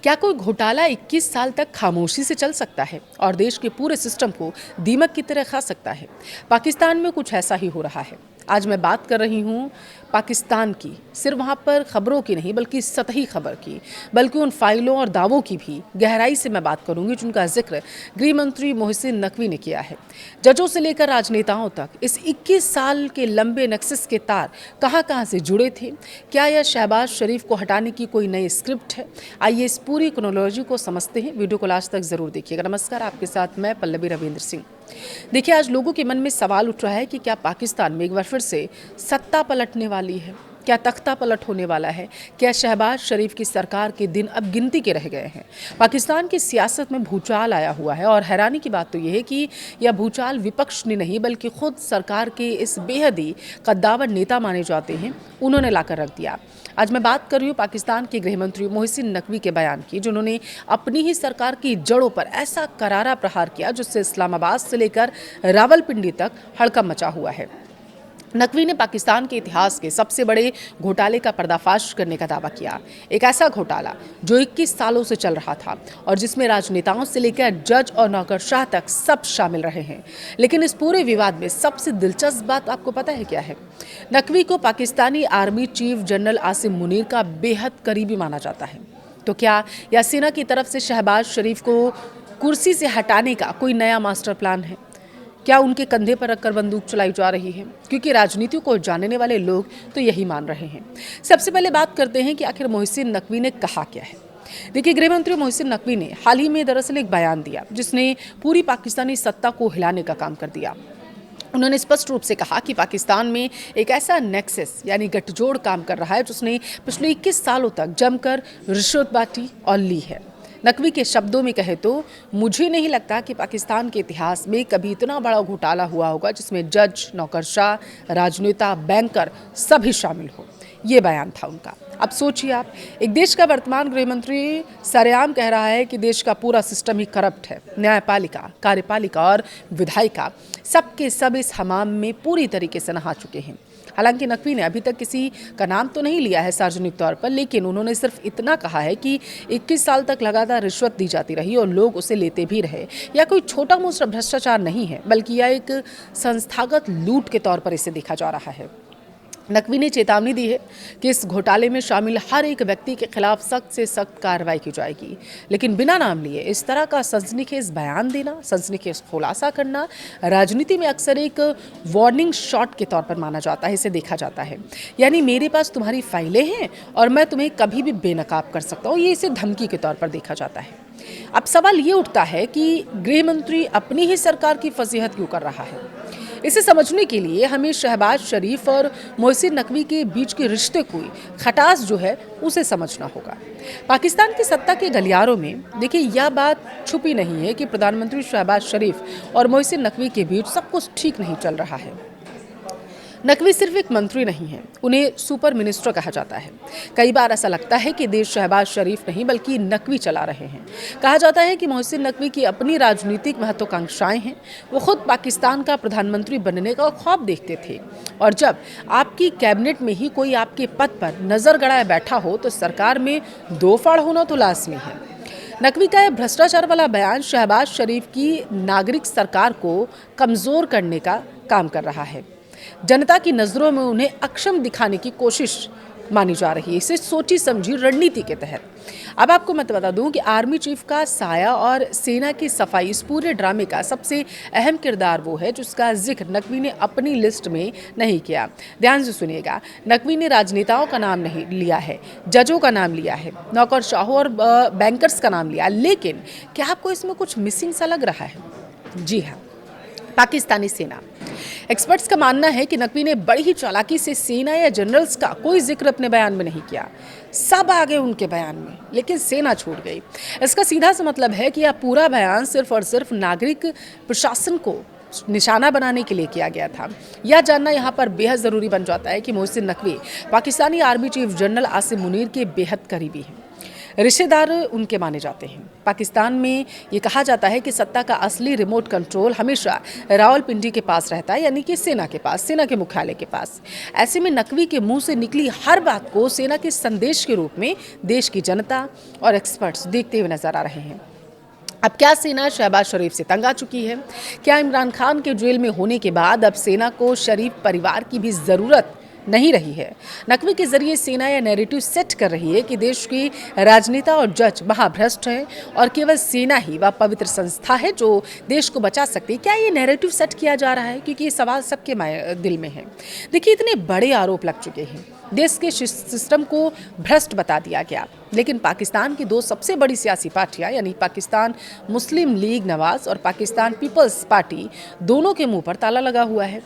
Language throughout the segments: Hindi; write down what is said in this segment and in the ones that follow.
क्या कोई घोटाला 21 साल तक खामोशी से चल सकता है और देश के पूरे सिस्टम को दीमक की तरह खा सकता है? पाकिस्तान में कुछ ऐसा ही हो रहा है। आज मैं बात कर रही हूँ पाकिस्तान की, सिर्फ वहाँ पर खबरों की नहीं बल्कि सतही खबर की, बल्कि उन फाइलों और दावों की भी गहराई से मैं बात करूँगी जिनका जिक्र गृह मंत्री मोहसिन नकवी ने किया है। जजों से लेकर राजनेताओं तक इस 21 साल के लंबे नक्सस के तार कहाँ से जुड़े थे? क्या यह शहबाज शरीफ को हटाने की कोई नई स्क्रिप्ट है? आइए इस पूरी क्रोनोलॉजी को समझते हैं। वीडियो को लास्ट तक जरूर देखिएगा। नमस्कार, आपके साथ मैं पल्लवी रविंद्र सिंह। देखिए, आज लोगों के मन में सवाल उठ रहा है कि क्या पाकिस्तान में एक बार फिर से सत्ता पलटने वाली है? क्या तख्ता पलट होने वाला है? क्या शहबाज शरीफ की सरकार के दिन अब गिनती के रह गए हैं? पाकिस्तान की सियासत में भूचाल आया हुआ है और हैरानी की बात तो यह है कि यह भूचाल विपक्ष ने नहीं बल्कि खुद सरकार के इस बेहद ही कद्दावर नेता माने जाते हैं, उन्होंने लाकर रख दिया। आज मैं बात कर रही हूँ पाकिस्तान के गृह मंत्री मोहसिन नकवी के बयान की, जिन्होंने अपनी ही सरकार की जड़ों पर ऐसा करारा प्रहार किया जिससे इस्लामाबाद से लेकर रावलपिंडी तक हड़कंप मचा हुआ है। नकवी ने पाकिस्तान के इतिहास के सबसे बड़े घोटाले का पर्दाफाश करने का दावा किया। एक ऐसा घोटाला जो 21 सालों से चल रहा था और जिसमें राजनेताओं से लेकर जज और नौकरशाह तक सब शामिल रहे हैं। लेकिन इस पूरे विवाद में सबसे दिलचस्प बात आपको पता है क्या है? नकवी को Pakistani army chief general Asim Munir का बेहद करीबी माना जाता है। तो क्या यह सेना की तरफ से शहबाज शरीफ को कुर्सी से हटाने का कोई नया मास्टर प्लान है? क्या उनके कंधे पर रखकर बंदूक चलाई जा रही है? क्योंकि राजनीति को जानने वाले लोग तो यही मान रहे हैं। सबसे पहले बात करते हैं कि आखिर मोहसिन नकवी ने कहा क्या है। देखिए, गृह मंत्री मोहसिन नकवी ने हाल ही में दरअसल एक बयान दिया जिसने पूरी पाकिस्तानी सत्ता को हिलाने का काम कर दिया। उन्होंने स्पष्ट रूप से कहा कि पाकिस्तान में एक ऐसा नेक्सस यानी गठजोड़ काम कर रहा है जिसने पिछले 21 सालों तक जमकर रिश्वत बांटी और ली है। नकवी के शब्दों में कहे तो मुझे नहीं लगता कि पाकिस्तान के इतिहास में कभी इतना बड़ा घोटाला हुआ होगा जिसमें जज, नौकरशाह, राजनेता, बैंकर सभी शामिल हो। ये बयान था उनका। अब सोचिए आप, एक देश का वर्तमान गृह मंत्री सरेआम कह रहा है कि देश का पूरा सिस्टम ही करप्ट है। न्यायपालिका, कार्यपालिका और विधायिका सबके सब इस हमाम में पूरी तरीके से नहा चुके हैं। हालांकि नकवी ने अभी तक किसी का नाम तो नहीं लिया है सार्वजनिक तौर पर, लेकिन उन्होंने सिर्फ इतना कहा है कि 21 साल तक लगातार रिश्वत दी जाती रही और लोग उसे लेते भी रहे। यह कोई छोटा मोटा भ्रष्टाचार नहीं है, बल्कि यह एक संस्थागत लूट के तौर पर इसे देखा जा रहा है। नकवी ने चेतावनी दी है कि इस घोटाले में शामिल हर एक व्यक्ति के खिलाफ सख्त से सख्त कार्रवाई की जाएगी। लेकिन बिना नाम लिए इस तरह का सनसनीखेज बयान देना, सनसनीखेज खुलासा करना राजनीति में अक्सर एक वार्निंग शॉट के तौर पर माना जाता है, इसे देखा जाता है। यानी मेरे पास तुम्हारी फाइलें हैं और मैं तुम्हें कभी भी बेनकाब कर सकता हूँ, ये इसे धमकी के तौर पर देखा जाता है। अब सवाल ये उठता है कि गृह मंत्री अपनी ही सरकार की फजीहत क्यों कर रहा है? इसे समझने के लिए हमें शहबाज शरीफ और मोहसिन नकवी के बीच के रिश्ते को, खटास जो है उसे समझना होगा। पाकिस्तान की सत्ता के गलियारों में देखिए, यह बात छुपी नहीं है कि प्रधानमंत्री शहबाज शरीफ और मोहसिन नकवी के बीच सब कुछ ठीक नहीं चल रहा है। नकवी सिर्फ एक मंत्री नहीं है, उन्हें सुपर मिनिस्टर कहा जाता है। कई बार ऐसा लगता है कि देश शहबाज शरीफ नहीं बल्कि नकवी चला रहे हैं। कहा जाता है कि मोहसिन नकवी की अपनी राजनीतिक महत्वाकांक्षाएं हैं। वो खुद पाकिस्तान का प्रधानमंत्री बनने का ख्वाब देखते थे और जब आपकी कैबिनेट में ही कोई आपके पद पर नजर गड़ाए बैठा हो तो सरकार में दो फाड़ होना तो लाजमी है। नकवी का यह भ्रष्टाचार वाला बयान शहबाज शरीफ की नागरिक सरकार को कमजोर करने का काम कर रहा है। जनता की नज़रों में उन्हें अक्षम दिखाने की कोशिश मानी जा रही है, इसे सोची समझी रणनीति के तहत। अब आपको मैं बता दूं कि आर्मी चीफ का साया और सेना की सफाई इस पूरे ड्रामे का सबसे अहम किरदार वो है जिसका जिक्र नकवी ने अपनी लिस्ट में नहीं किया। ध्यान से सुनिएगा, नकवी ने राजनेताओं का नाम नहीं लिया है, जजों का नाम लिया है, नौकरशाहों और बैंकर्स का नाम लिया, लेकिन क्या आपको इसमें कुछ मिसिंग सा लग रहा है? जी हाँ, पाकिस्तानी सेना। एक्सपर्ट्स का मानना है कि नकवी ने बड़ी ही चालाकी से सेना या जनरल्स का कोई जिक्र अपने बयान में नहीं किया। सब आ गए उनके बयान में, लेकिन सेना छूट गई। इसका सीधा सा मतलब है कि यह पूरा बयान सिर्फ और सिर्फ नागरिक प्रशासन को निशाना बनाने के लिए किया गया था। यह जानना यहाँ पर बेहद ज़रूरी बन जाता है कि Mohsin Naqvi Pakistani army chief general Asim Munir के बेहद करीबी हैं। रिश्तेदार उनके माने जाते हैं। पाकिस्तान में ये कहा जाता है कि सत्ता का असली रिमोट कंट्रोल हमेशा रावलपिंडी के पास रहता है, यानी कि सेना के पास, सेना के मुख्यालय के पास। ऐसे में नकवी के मुंह से निकली हर बात को सेना के संदेश के रूप में देश की जनता और एक्सपर्ट्स देखते हुए नजर आ रहे हैं। अब क्या सेना शहबाज शरीफ से तंग आ चुकी है? क्या इमरान खान के जेल में होने के बाद अब सेना को शरीफ परिवार की भी ज़रूरत नहीं रही है? नकवी के जरिए सेना यह नैरेटिव सेट कर रही है कि देश की राजनेता और जज महाभ्रष्ट हैं और केवल सेना ही वह पवित्र संस्था है जो देश को बचा सकती है। क्या ये नैरेटिव सेट किया जा रहा है? क्योंकि ये सवाल सबके दिल में है। देखिए, इतने बड़े आरोप लग चुके हैं, देश के सिस्टम को भ्रष्ट बता दिया गया, लेकिन पाकिस्तान की दो सबसे बड़ी सियासी पार्टियां यानी पाकिस्तान मुस्लिम लीग नवाज और पाकिस्तान पीपल्स पार्टी, दोनों के मुंह पर ताला लगा हुआ है।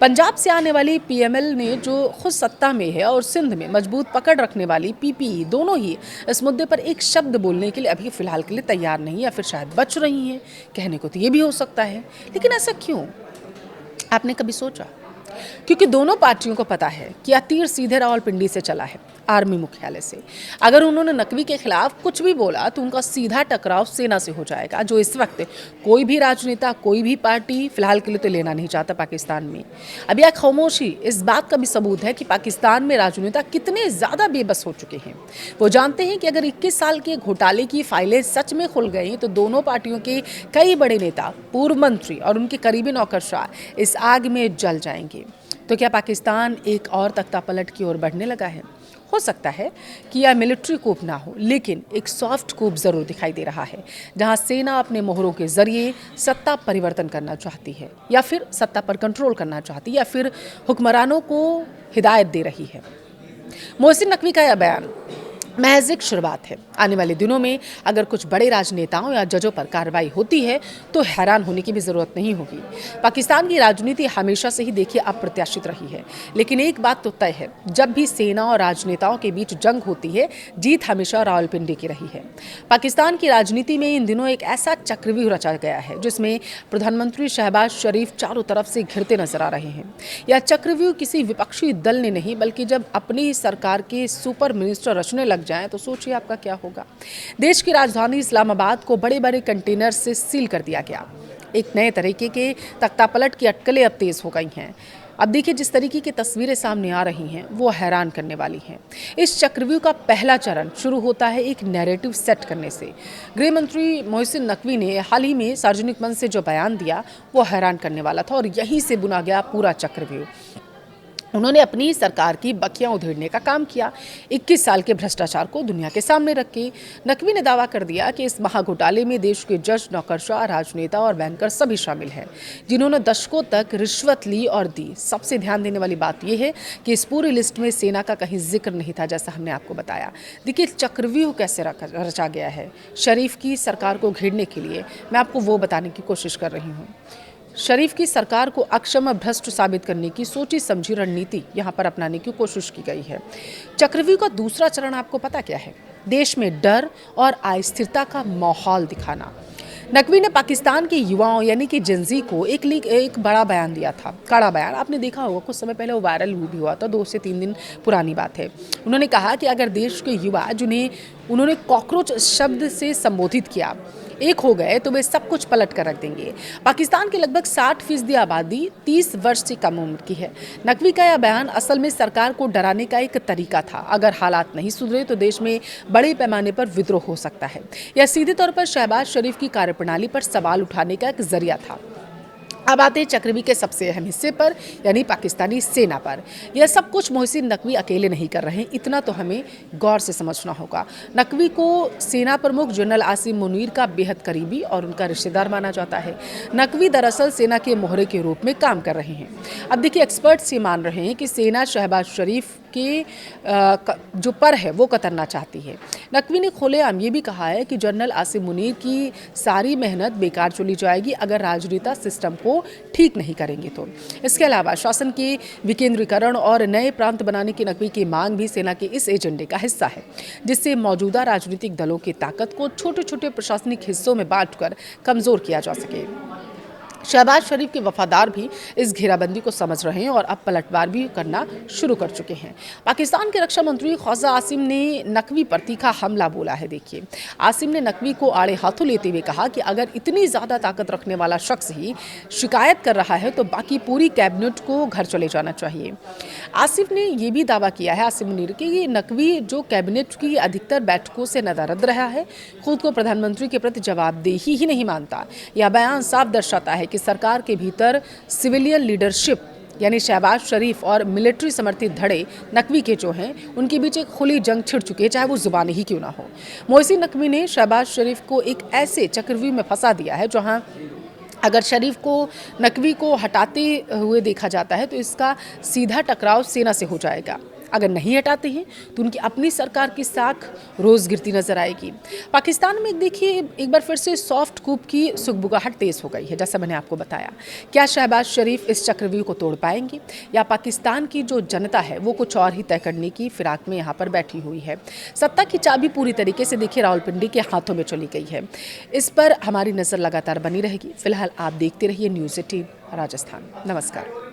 पंजाब से आने वाली पीएमएल ने जो खुद सत्ता में है और सिंध में मजबूत पकड़ रखने वाली पीपीई, दोनों ही इस मुद्दे पर एक शब्द बोलने के लिए अभी फिलहाल के लिए तैयार नहीं, या फिर शायद बच रही हैं। कहने को तो ये भी हो सकता है, लेकिन ऐसा क्यों? आपने कभी सोचा? क्योंकि दोनों पार्टियों को पता है कि यह तीर सीधे रावलपिंडी से चला है, आर्मी मुख्यालय से। अगर उन्होंने नकवी के खिलाफ कुछ भी बोला तो उनका सीधा टकराव सेना से हो जाएगा, जो इस वक्त कोई भी राजनेता, कोई भी पार्टी फिलहाल के लिए तो लेना नहीं चाहता पाकिस्तान में। अब यह खामोशी इस बात का भी सबूत है कि पाकिस्तान में राजनेता कितने ज़्यादा बेबस हो चुके हैं। वो जानते हैं कि अगर 21 साल के घोटाले की फाइलें सच में खुल गई तो दोनों पार्टियों के कई बड़े नेता, पूर्व मंत्री और उनके करीबी नौकरशाह इस आग में जल जाएंगे। तो क्या पाकिस्तान एक और तख्तापलट की ओर बढ़ने लगा है? हो सकता है कि यह मिलिट्री कूप ना हो, लेकिन एक सॉफ्ट कूप ज़रूर दिखाई दे रहा है, जहां सेना अपने मोहरों के जरिए सत्ता परिवर्तन करना चाहती है, या फिर सत्ता पर कंट्रोल करना चाहती है, या फिर हुक्मरानों को हिदायत दे रही है। मोहसिन नकवी का यह बयान महज एक शुरुआत है। आने वाले दिनों में अगर कुछ बड़े राजनेताओं या जजों पर कार्रवाई होती है तो हैरान होने की भी ज़रूरत नहीं होगी। पाकिस्तान की राजनीति हमेशा से ही देखिए अप्रत्याशित रही है, लेकिन एक बात तो तय है, जब भी सेना और राजनेताओं के बीच जंग होती है, जीत हमेशा रावलपिंडी की रही है। पाकिस्तान की राजनीति में इन दिनों एक ऐसा चक्रव्यूह रचा गया है जिसमें प्रधानमंत्री शहबाज शरीफ चारों तरफ से घिरते नजर आ रहे हैं। यह चक्रव्यूह किसी विपक्षी दल ने नहीं, बल्कि जब अपनी सरकार के सुपर मिनिस्टर रचने लग जाएं तो सोचिए आपका क्या होगा। देश की राजधानी इस्लामाबाद को बड़े बड़े कंटेनर से सील कर दिया गया। एक नए तरीके के तख्तापलट की अटकलें अब तेज हो गई हैं। अब देखिए, जिस तरीके की तस्वीरें सामने आ रही हैं वो हैरान करने वाली हैं। इस चक्रव्यूह का पहला चरण शुरू होता है एक नैरेटिव सेट करने से। गृह मंत्री मोहसिन नकवी ने हाल ही में सार्वजनिक मंच से जो बयान दिया वो हैरान करने वाला था, और यहीं से बुना गया पूरा चक्रव्यूह। उन्होंने अपनी सरकार की बखियां उधेड़ने का काम किया। 21 साल के भ्रष्टाचार को दुनिया के सामने रख के नकवी ने दावा कर दिया कि इस महाघोटाले में देश के जज, नौकरशाह, राजनेता और बैंकर सभी शामिल हैं, जिन्होंने दशकों तक रिश्वत ली और दी। सबसे ध्यान देने वाली बात यह है कि इस पूरी लिस्ट में सेना का कहीं जिक्र नहीं था, जैसा हमने आपको बताया। देखिए, चक्रव्यूह कैसे रचा गया है शरीफ की सरकार को घेरने के लिए, मैं आपको वो बताने की कोशिश कर रही हूँ। शरीफ की सरकार को अक्षम भ्रष्ट साबित करने की सोची समझी रणनीति यहाँ पर अपनाने की कोशिश की गई है। चक्रव्यूह का दूसरा चरण आपको पता क्या है? देश में डर और अस्थिरता का माहौल दिखाना। नकवी ने पाकिस्तान के युवाओं यानी कि जेनजी को एक बड़ा बयान दिया था, कड़ा बयान। आपने देखा होगा, कुछ समय पहले वो वायरल भी हुआ था, 2 से 3 दिन पुरानी बात है। उन्होंने कहा कि अगर देश के युवा, जिन्हें उन्होंने कॉकरोच शब्द से संबोधित किया, एक हो गए तो वे सब कुछ पलट कर रख देंगे। पाकिस्तान की लगभग 60% आबादी 30 वर्ष से कम उम्र की है। नकवी का यह बयान असल में सरकार को डराने का एक तरीका था। अगर हालात नहीं सुधरे तो देश में बड़े पैमाने पर विद्रोह हो सकता है। यह सीधे तौर पर शहबाज शरीफ की कार्यप्रणाली पर सवाल उठाने का एक जरिया था। अब आते हैं चक्रव्यूह के सबसे अहम हिस्से पर, यानी पाकिस्तानी सेना पर। यह सब कुछ मोहसिन नकवी अकेले नहीं कर रहे हैं, इतना तो हमें गौर से समझना होगा। नकवी को सेना प्रमुख जनरल आसिम मुनीर का बेहद करीबी और उनका रिश्तेदार माना जाता है। नकवी दरअसल सेना के मोहरे के रूप में काम कर रहे हैं। अब देखिए, एक्सपर्ट्स ये मान रहे हैं कि सेना शहबाज शरीफ के जो पर है वो कतरना चाहती है। नकवी ने खुलेआम ये भी कहा है कि जनरल आसिम मुनीर की सारी मेहनत बेकार चली जाएगी अगर राजनेता सिस्टम को ठीक नहीं करेंगे तो। इसके अलावा शासन के विकेंद्रीकरण और नए प्रांत बनाने की नकवी की मांग भी सेना के इस एजेंडे का हिस्सा है, जिससे मौजूदा राजनीतिक दलों की ताकत को छोटे छोटे प्रशासनिक हिस्सों में बांटकर कमजोर किया जा सके। शहबाज शरीफ के वफादार भी इस घेराबंदी को समझ रहे हैं और अब पलटवार भी करना शुरू कर चुके हैं। पाकिस्तान के रक्षा मंत्री ख्वाजा आसिम ने नकवी पर तीखा हमला बोला है। देखिए, आसिम ने नकवी को आड़े हाथों लेते हुए कहा कि अगर इतनी ज़्यादा ताकत रखने वाला शख्स ही शिकायत कर रहा है तो बाकी पूरी कैबिनेट को घर चले जाना चाहिए। आसिफ ने यह भी दावा किया है, आसिम मुनीर, कि ये नकवी जो कैबिनेट की अधिकतर बैठकों से नदारद रहा है, खुद को प्रधानमंत्री के प्रति जवाबदेही ही नहीं मानता। यह बयान साफ दर्शाता है कि सरकार के भीतर सिविलियन लीडरशिप यानी शहबाज शरीफ और मिलिट्री समर्थित धड़े नकवी के जो हैं, उनके बीच एक खुली जंग छिड़ चुकी है, चाहे वो जुबानी ही क्यों ना हो। मोहसिन नकवी ने शहबाज शरीफ को एक ऐसे चक्रव्यूह में फंसा दिया है जहां अगर शरीफ को नकवी को हटाते हुए देखा जाता है तो इसका सीधा टकराव सेना से हो जाएगा। अगर नहीं हटाते हैं तो उनकी अपनी सरकार की साख रोज़ गिरती नजर आएगी। पाकिस्तान में देखिए, एक बार फिर से सॉफ्ट कूप की सुगबुगाहट तेज़ हो गई है, जैसा मैंने आपको बताया। क्या शहबाज शरीफ इस चक्रव्यूह को तोड़ पाएंगे या पाकिस्तान की जो जनता है वो कुछ और ही तय करने की फिराक में यहाँ पर बैठी हुई है। सत्ता की चाबी पूरी तरीके से देखिए रावलपिंडी के हाथों में चली गई है। इस पर हमारी नज़र लगातार बनी रहेगी। फिलहाल आप देखते रहिए न्यूज़ 18 राजस्थान। नमस्कार।